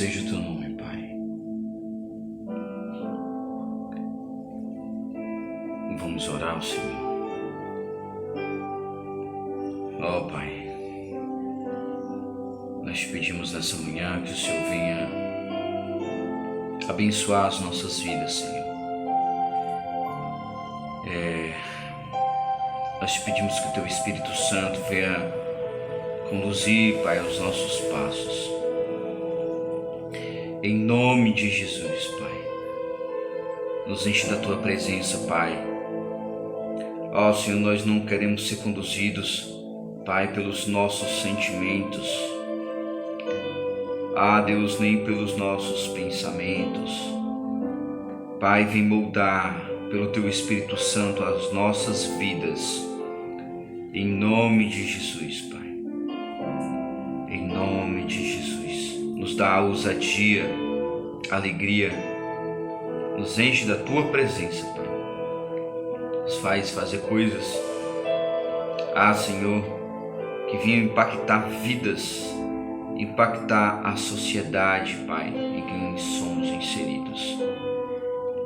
seja o teu nome, Pai. Vamos orar ao Senhor. Ó Pai, nós te pedimos nessa manhã que o Senhor venha abençoar as nossas vidas, Senhor. Nós te pedimos que o teu Espírito Santo venha conduzir, Pai, os nossos passos. Em nome de Jesus, Pai. Nos enche da tua presença, Pai. Ó Senhor, nós não queremos ser conduzidos, Pai, pelos nossos sentimentos. Deus, nem pelos nossos pensamentos. Pai, vem moldar pelo teu Espírito Santo as nossas vidas. Em nome de Jesus, Pai. Em nome de Jesus. Nos dá ousadia, alegria. Nos enche da tua presença, Pai. Nos faz fazer coisas, Senhor, que venham impactar vidas, impactar a sociedade, Pai, em quem somos inseridos.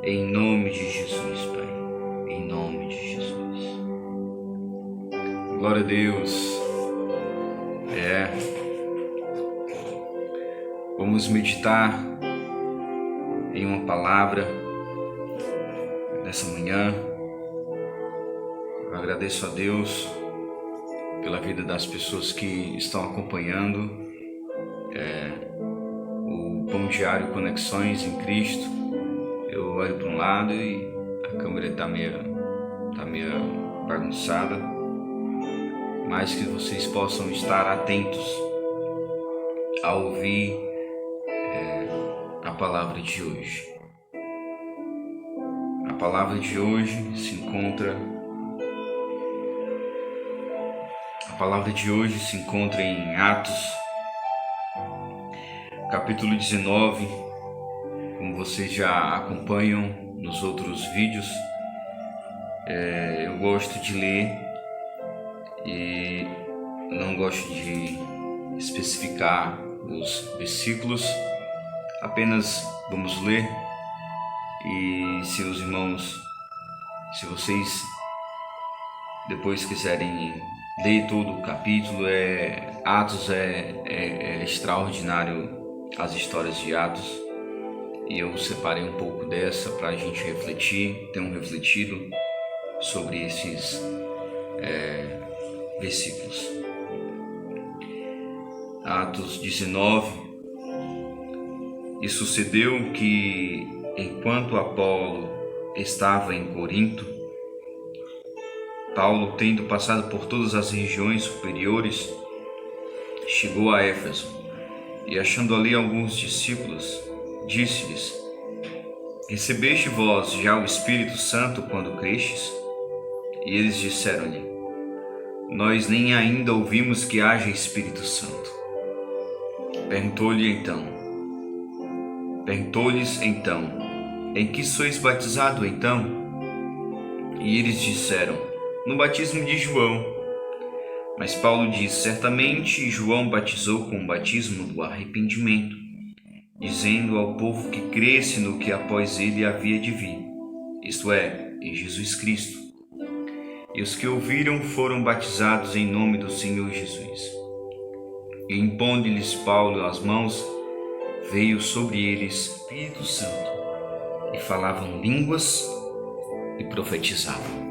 Em nome de Jesus, Pai. Em nome de Jesus. Glória a Deus. Vamos meditar em uma palavra nessa manhã. Eu agradeço a Deus pela vida das pessoas que estão acompanhando o Pão Diário Conexões em Cristo. Eu olho para um lado e a câmera está meio bagunçada, mas que vocês possam estar atentos a ouvir a palavra de hoje. A palavra de hoje se encontra em Atos, capítulo 19, como vocês já acompanham nos outros vídeos. Eu gosto de ler e não gosto de especificar os versículos, apenas vamos ler. E se os irmãos, se vocês depois quiserem ler todo o capítulo, Atos é extraordinário, as histórias de Atos, e eu separei um pouco dessa para a gente refletir, tenho refletido sobre esses versículos. Atos 19. E sucedeu que, enquanto Apolo estava em Corinto, Paulo, tendo passado por todas as regiões superiores, chegou a Éfeso, e achando ali alguns discípulos, disse-lhes: Recebeste vós já o Espírito Santo quando crestes? E eles disseram-lhe: Nós nem ainda ouvimos que haja Espírito Santo. Perguntou-lhes então: Em que sois batizado então? E eles disseram: No batismo de João. Mas Paulo disse: Certamente João batizou com o batismo do arrependimento, dizendo ao povo que cresce no que após ele havia de vir, isto é, em Jesus Cristo. E os que ouviram foram batizados em nome do Senhor Jesus. E impondo-lhes Paulo as mãos, veio sobre eles Espírito Santo, e falavam línguas e profetizavam.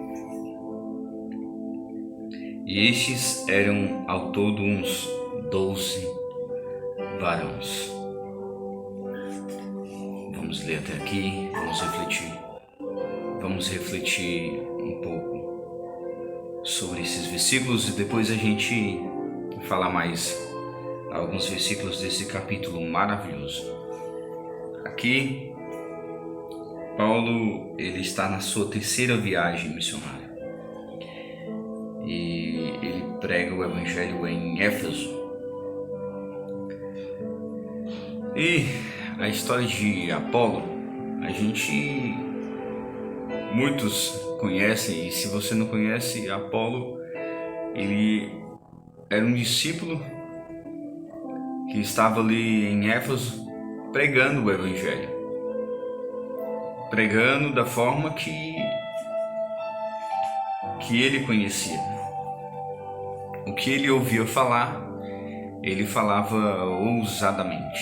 E estes eram ao todo uns 12 varões. Vamos ler até aqui, vamos refletir um pouco sobre esses versículos e depois a gente falar mais alguns versículos desse capítulo maravilhoso. Aqui, Paulo, ele está na sua terceira viagem missionária e ele prega o evangelho em Éfeso. E a história de Apolo, muitos conhecem, e se você não conhece, Apolo, ele era um discípulo que estava ali em Éfeso pregando o Evangelho, pregando da forma que ele conhecia. O que ele ouvia falar, ele falava ousadamente.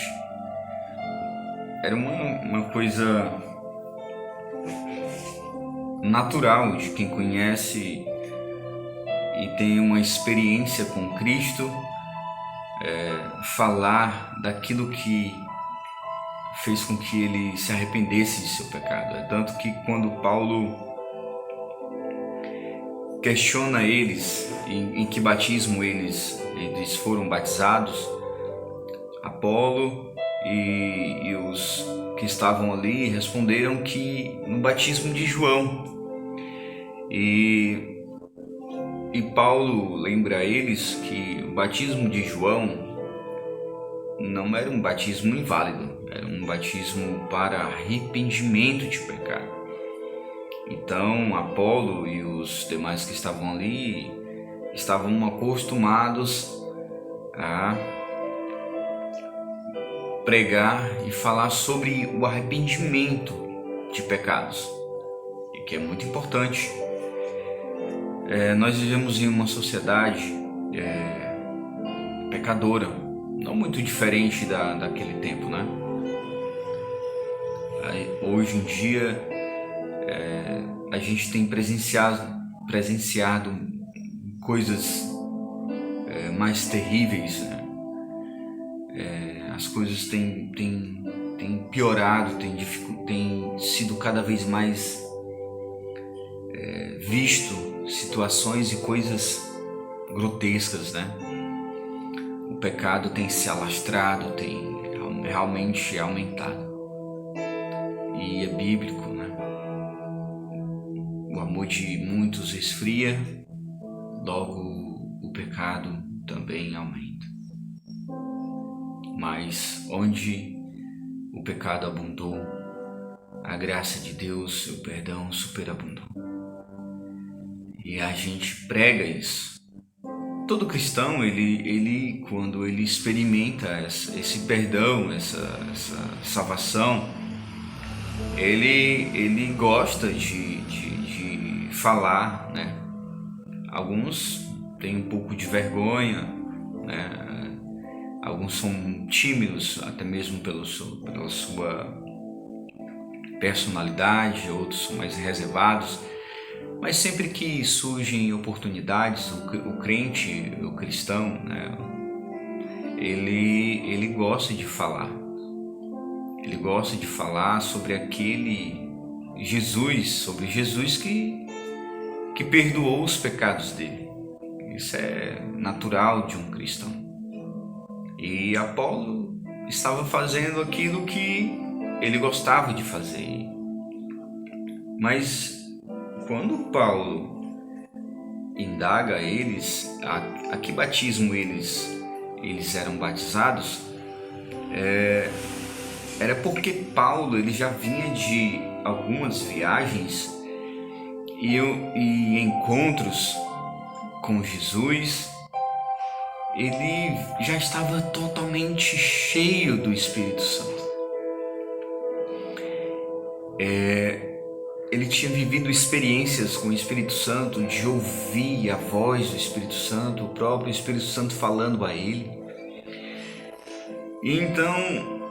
Era uma coisa natural de quem conhece e tem uma experiência com Cristo, falar daquilo que fez com que ele se arrependesse de seu pecado. É tanto que quando Paulo questiona eles em que batismo eles foram batizados, Apolo e os que estavam ali responderam que no batismo de João. E Paulo lembra a eles que o batismo de João não era um batismo inválido, era um batismo para arrependimento de pecado. Então Apolo e os demais que estavam ali estavam acostumados a pregar e falar sobre o arrependimento de pecados, e que é muito importante. Nós vivemos em uma sociedade pecadora, não muito diferente daquele tempo, né? Hoje em dia a gente tem presenciado coisas mais terríveis, né? As coisas têm piorado, têm sido cada vez mais visto situações e coisas grotescas, né? O pecado tem se alastrado, tem realmente aumentado. E é bíblico, né? O amor de muitos esfria, logo o pecado também aumenta. Mas onde o pecado abundou, a graça de Deus, o perdão superabundou. E a gente prega isso. Todo cristão, ele quando ele experimenta esse perdão, essa salvação, ele gosta de falar, né? Alguns têm um pouco de vergonha, né? Alguns são tímidos, até mesmo pela sua personalidade, outros são mais reservados. Mas sempre que surgem oportunidades, o crente, o cristão, né, ele gosta de falar. Ele gosta de falar sobre aquele Jesus, sobre Jesus que perdoou os pecados dele. Isso é natural de um cristão. E Apolo estava fazendo aquilo que ele gostava de fazer. Mas quando Paulo indaga eles a que batismo eles eram batizados, era porque Paulo ele já vinha de algumas viagens e encontros com Jesus. Ele já estava totalmente cheio do Espírito Santo. Ele tinha vivido experiências com o Espírito Santo, de ouvir a voz do Espírito Santo, o próprio Espírito Santo falando a ele. E então,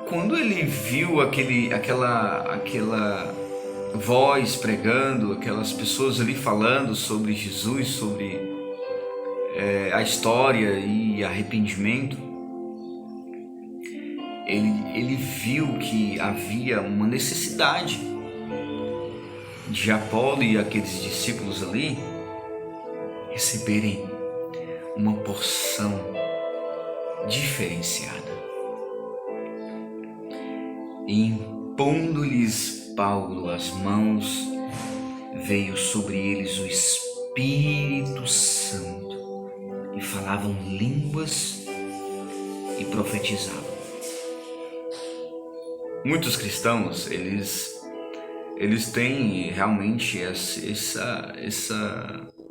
quando ele viu aquela voz pregando, aquelas pessoas ali falando sobre Jesus, sobre a história e arrependimento, ele viu que havia uma necessidade de Apolo e aqueles discípulos ali receberem uma porção diferenciada. E impondo-lhes Paulo as mãos, veio sobre eles o Espírito Santo e falavam línguas e profetizavam. Muitos cristãos, eles têm realmente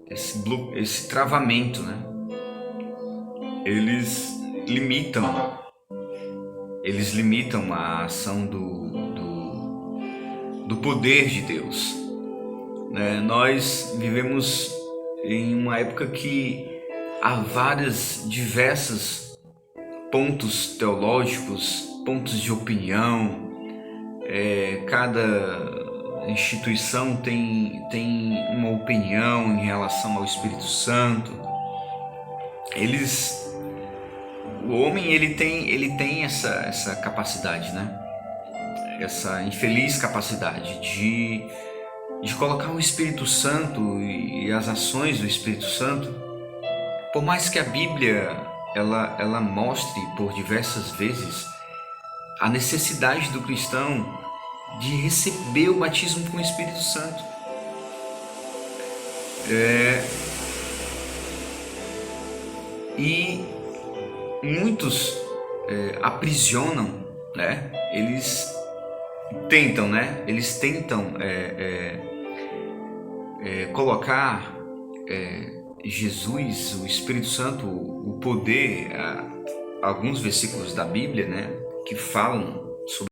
esse travamento, né? Eles limitam, eles limitam a ação do poder de Deus. Nós vivemos em uma época que há diversos pontos teológicos, pontos de opinião. Cada instituição tem uma opinião em relação ao Espírito Santo. O homem ele tem essa capacidade, essa infeliz capacidade de colocar o Espírito Santo e as ações do Espírito Santo. Por mais que a Bíblia ela mostre por diversas vezes a necessidade do cristão de receber o batismo com o Espírito Santo. E muitos aprisionam, eles tentam colocar Jesus, o Espírito Santo, o poder, alguns versículos da Bíblia, que falam